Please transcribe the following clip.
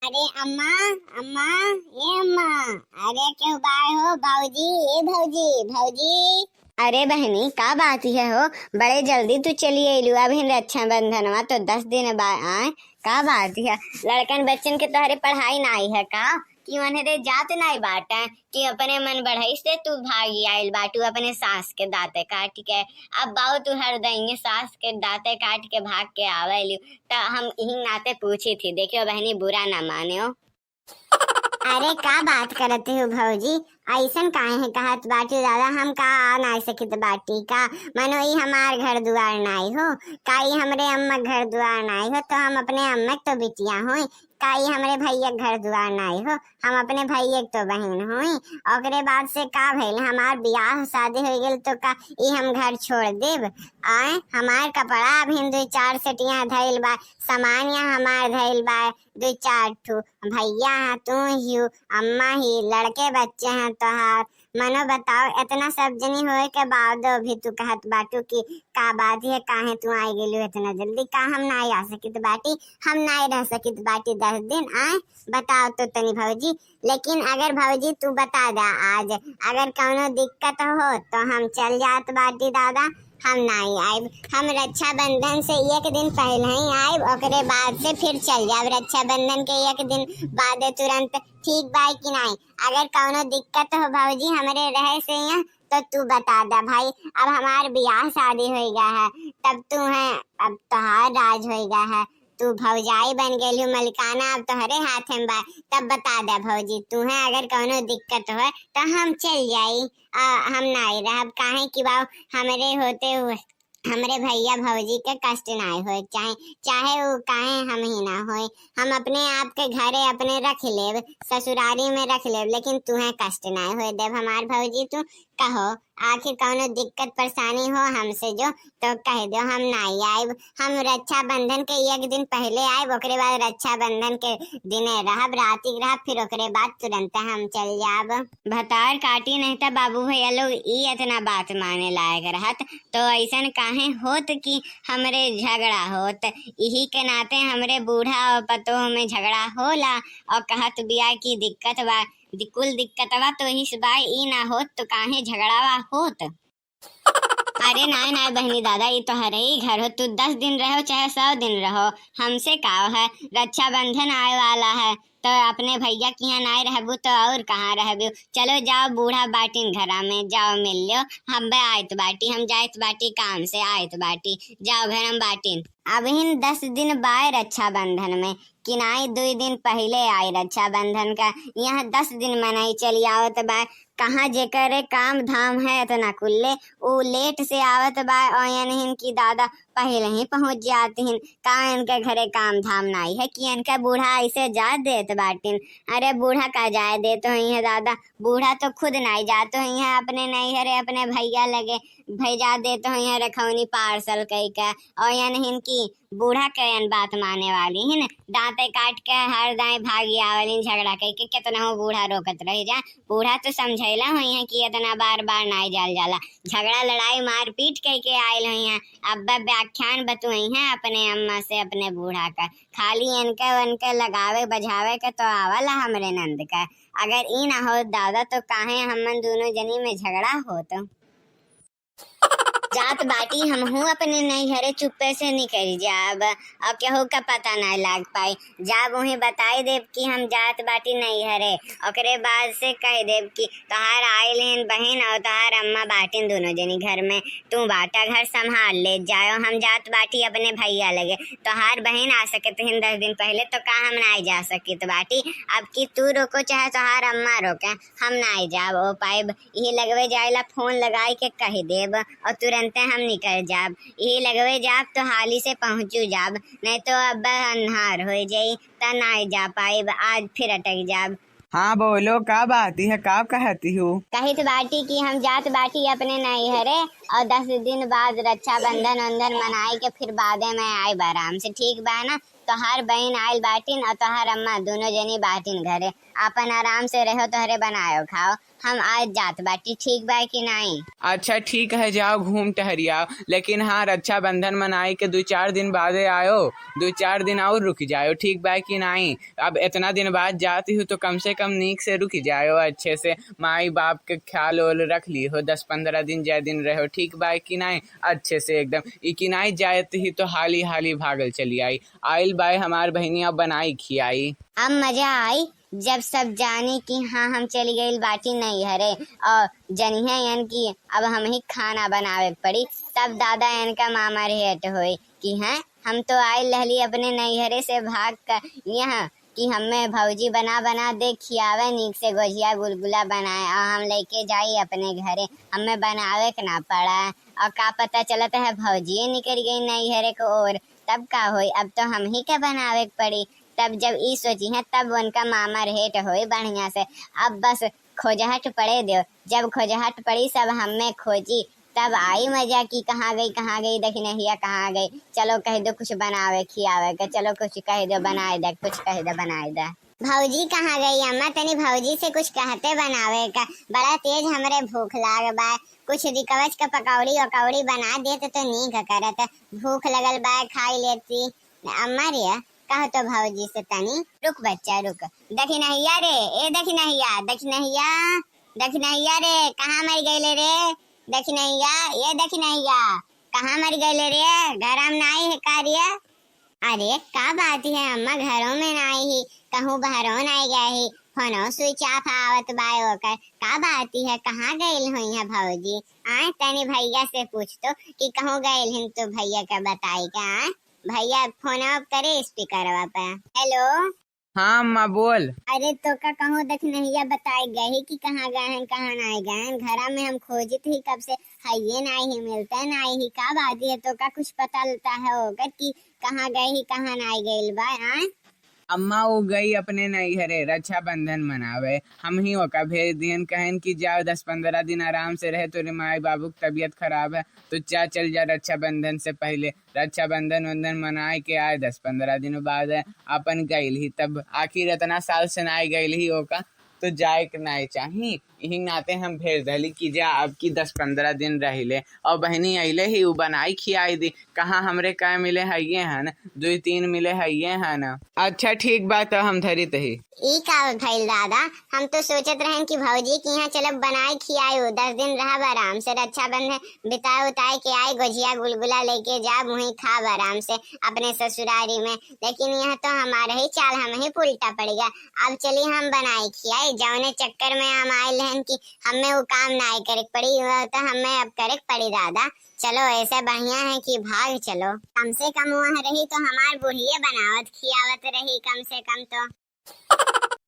अरे अम्मा, अम्मा, ये अम्मा। अरे क्यों बाहर हो भाऊजी? ए भाऊजी, भाऊजी। अरे बहनी का बात है हो? बड़े जल्दी तू चली अइलू अभी रक्षाबंधनवा तो 10 दिन बाद आए। का बात है? लड़कन बच्चन के तोहरे पढ़ाई ना आई है का? कि उन्हें जात नहीं बाटे कि अपने मन बढ़ई से तू भागी आइल बाटू अपने सास के दांते काट के। अब बाऊ तू हर दई सास के दांते काट के भाग के आवे तो हम यही नाते पूछी थी, देखियो बहनी बुरा ना मानियो। अरे का बात करते हो भौजी? ऐसन काहे है कहत बाटी दादा? हम का आ ना सकित बाटी का? मनो ई हमार घर दुआर नाई हो का? ई हमरे अम्मा घर दुआर नाई हो तो हम अपने अम्मा तो बिटिया होई का? ई हमरे भैया घर दुआर नाई हो हम अपने भैया तो बहन होई। ओकरे बाद से का भइल? हमार बियाह शादी हो गेल तो का ई हम घर छोड़ देब? आए हमार कपड़ा अभी 2-4 सेटियां धइल बा, सामान यहाँ हमार धइल बा 2-4 ठू, भैया है तू ही अम्मा ही लड़के बच्चे हैं तोहार। मनो बताओ इतना सब जनी होए के बाद भी तू कहत बाटू की का बात है? काहे तू आई गेलू इतना जल्दी? का हम ना आ सकित बाटी? हम ना रह सकित बाटी 10 दिन? आए बताओ तो तनी भौजी। लेकिन अगर भौजी तू बता दा आज अगर कौनो दिक्कत हो तो हम चल जात बाटी दादा। हम नहीं आइब, हम रक्षाबंधन से 1 दिन पहले ही आइब, ओकरे बाद से फिर चल जाब रक्षाबंधन के 1 दिन बाद तुरंत। ठीक बा कि नहीं? अगर कौनो दिक्कत हो भौजी हमरे रहे से यहाँ तो तू बता दा भाई। अब हमार बियाह शादी हो गया है तब तू है, अब तोहार राज हो गया है, तू भौजाई बन गेलू मलिकाना अब तोहरे हाथ में बा। तब बता दे भौजी तू है अगर कौनो दिक्कत हो तो हम चल जाई। हम नहीं रहब काहे कि बाऊ हमरे होते हुए हमरे भैया भौजी के कष्ट ना हो, चाहे चाहे वो काहे हम ही ना हो। हम अपने आप के घरे अपने रख लेब, ससुरारी में रख लेब, लेकिन तुम्हें कष्ट ना हो देव हमार भौजी। तू कहो आखिर कौनो दिक्कत परेशानी हो हमसे जो तो कह दो, हम नहीं आइब। हम रक्षाबंधन के 1 दिन पहले आइब, ओकरे बाद रक्षाबंधन के दिन रहब, राती रहब, फिर ओकरे बाद तुरंत हम चल जाब। भतार काटी नहीं तो बाबू भैया लोग ई इतना बात माने लायक रहत तो ऐसन काहे होत कि हमरे झगड़ा होत? यही के नाते हमरे बूढ़ा और पतोह में झगड़ा होला और कहत बिया की दिक्कत बा, कुल दिक्कतवा तो इस बार ई ना होत तो काहे झगड़ावा होत? अरे नाय नाय बहनी दादा ये तो हरे ही घर हो, तू 10 दिन रहो चाहे 100 दिन रहो, हमसे का है? रक्षाबंधन आए वाला है तो अपने भैया के यहाँ नाय रहबू तो और कहाँ रहबू? चलो जाओ बूढ़ा बाटिन घरा में जाओ मिल लो। हम बे आयत बाटी, हम जायत बाटी काम से आयत बाटी, जाओ घर हम बाटिन। अब इन 10 दिन बाय रक्षाबंधन में कि नाई 2 दिन पहले आई रक्षाबंधन का, यहाँ 10 दिन मनाई चली आवत बा। कहाँ जेकर काम धाम है इतना कुल्ले वो लेट से आवत बा और यानी की दादा पहले ही पहुंच जाती हैं। का इनके घरे काम धाम नहीं है कि इनका बूढ़ा ऐसे जा देत बाटिन? अरे बूढ़ा का जाए दे तो ही है दादा, बूढ़ा तो खुद नहीं जाते ही है अपने नहीं हरे अपने भैया लगे भेजा दे तो ही है रखौनी पार्सल कई का। और यानी की बूढ़ा कयन बात माने वाली है न, दांते काट के हर दाएं भागी आवली झगड़ा कई के कितना हो बूढ़ा रोकत रह जा। बूढ़ा तो समझैला हुई है कि इतना बार बार नाई जाल जाला, झगड़ा लड़ाई मार पीट कई के आयल हुई है। अब व्याख्यान बतुई है अपने अम्मा से अपने बूढ़ा का, खाली इनके उनके लगावे बजावे के तो आवला हमरे नंद का। अगर ई ना हो दादा तो काहे हमन दोनों जनी में झगड़ा होत? जात बाटी हम हूँ अपने नहीं घरे चुप्पे से निकल जाब और केहू का पता ना लग पाई। जाब उन्हें बताई देव कि हम जात बाटी नहीं घरे, ओकरे बाद से कह देव कि तोहार आयल हैं बहन और तोहार अम्मा बाटिन दोनों जनी घर में, तू बाटा घर संभाल ले जाओ। हम जात बाटी अपने भैया लगे, तोहार बहन आ सकते हैं 10 दिन पहले तो का हम ना जा सकी तो बाटी? अब कि तू रोको चाहे तोहार अम्मा रोके हम ना जाब ओ पाइब। यही लगवे जायला फोन लगाई के कह देव और तुरंत हम निकल जाब। ये लगवे जाब तो हाली से पहुंचू जाब, नहीं तो अब अन्हार हो जाई त ना जा पाइब, आज फिर अटक जाब। हाँ बोलो का बात है, का कहती हूँ? कही तो बाटी की हम जात बाटी अपने नहीं हरे और 10 दिन बाद रक्षाबंधन अंदर मनाई के फिर बादे में आए आराम से, ठीक बा ना? तोहार बहन आयल बाटिन और तोहार अम्मा दोनों जनी बाटिन घरे। अपन आराम से रहो, तोहरे बनायो खाओ। हम आज जात बाटी, ठीक बा कि नहीं? अच्छा ठीक है, जाओ घूम टहरियाओ, लेकिन हाँ रक्षाबंधन मनाई के 2-4 दिन बाद आयो, 2-4 दिन और रुक जाओ, ठीक बा कि नहीं? अब इतना दिन बाद जाती हूँ तो कम से कम नीक से रुक जाओ, अच्छे से माई बाप के ख्याल ओल रख ली हो, 10-15 दिन जय दिन रहो, ठीक बा कि नहीं? अच्छे से एकदम ई कि नहीं जाती ही तो हाली हाली भागल चली आई। आइल बाय हमार बहनिया बनाई खियाई। अब मजा आई जब सब जाने कि हाँ हम चली गई बाटी नहीं हरे, और जनिया यन की अब हम ही खाना बनावे पड़ी। तब दादा यन का मामा रेट होई कि हैं हम तो आए लहली अपने नैहरे से भाग कर यहाँ कि हमें भौजी बना बना दे खियावे, नीक से गोजिया गुलगुला बनाए और हम लेके जाई अपने घरे, हमें बनावे के ना पड़ा। और का पता चलता है भौजी निकल गई नैहरे को, और तब का होई, अब तो हम ही के बनावे के पड़ी। तब जब ई सोची है तब उनका मामा रेट होई बढ़िया से। अब बस खोजहट पड़े दो, जब खोजहट पड़ी सब हमें खोजी, तब आई मजा की कहाँ गई देखी नहीं कहाँ गई। चलो कह दो कुछ बनावे खियावे के, चलो कुछ कह दो बनाए दे, कुछ कह दो बनाए दे। भौजी कहाँ गई अम्मा? तनी भौजी से कुछ कहते बनावे का, बड़ा तेज हमरे भूख लाग बा। कुछ रिकवच का पकौड़ी वकौड़ी बना देते तो नीक करत, भूख लगल बा खाई लेती। अम्मा रे कहो तो भौजी से तनी। रुक बच्चा रुक, देखी नहिया रे, ए देखी नहिया रे, कहाँ मर गईले रे? देखी नहिया, ये देखी नहिया, कहाँ मर गईले रे? घर में नाई है कार्य? अरे का बात है अम्मा, घरों में नाई ही, कहूँ बहरों नाई गया ही, फोनो स्विच ऑफ आवत बाय होकर। का बात है, कहाँ गईल हुई है भौजी? आए तनी भैया से पूछ तो कि कहूँ गईल हिन, तो भैया का बताई का? भैया फोन ऑफ करे स्पीकर पे। हेलो हाँ अम्मा बोल। अरे तो का कहूँ देख नहिया बताए गए कि कहाँ गए हैं कहाँ नहीं गए हैं, घरा में हम खोजित ही कब से, हाइये नहीं ही मिलता नहीं ही। का बात है तो का कुछ पता लगता है होगा कि कहाँ गए ही कहाँ नहीं गए बा? अम्मा वो गई अपने नैहरे रक्षाबंधन मनावे, हम ही ओका भेज दियन, कहन कि जाओ 10-15 दिन आराम से रहे, तोरे माई बाबू की तबीयत खराब है तो चल जा रक्षाबंधन से पहले। रक्षाबंधन वंदन मनाए के आए 10-15 दिन बाद अपन गईल ही, तब आखिर इतना साल से नाई गईल ही ओका तो जाए के नहीं चाहिए, यही नाते हम भेज दली कि जा अब की 10-15 दिन रहिले। और बहनी अले ही वो बनाई खियाई दी, कहाँ हमरे का मिले है हन, 2-3 मिले है हन। अच्छा ठीक बात है, हम धरित ही। ई का भइल दादा, हम तो सोचत रहन कि भौजी के यहाँ चलब बनाए खियाई, 10 दिन रहब आराम से, रक्षाबंधन बिताए उताए के आए, गोजिया गुलगुला लेके जा वहीं खाब आराम से अपने ससुरारी में। लेकिन यह तो हमारे ही चाल हम ही उल्टा पड़ गया। अब चली हम बनाए खियाई, जौने चक्कर में हम आए हैं कि हमें वो काम नहीं करे पड़ी, वह तो हमें अब करे पड़ी दादा। चलो ऐसा बढ़िया है कि भाग चलो, कम से कम वहाँ रही तो हमार बुढ़िया बनावत खियावत रही कम से कम तो।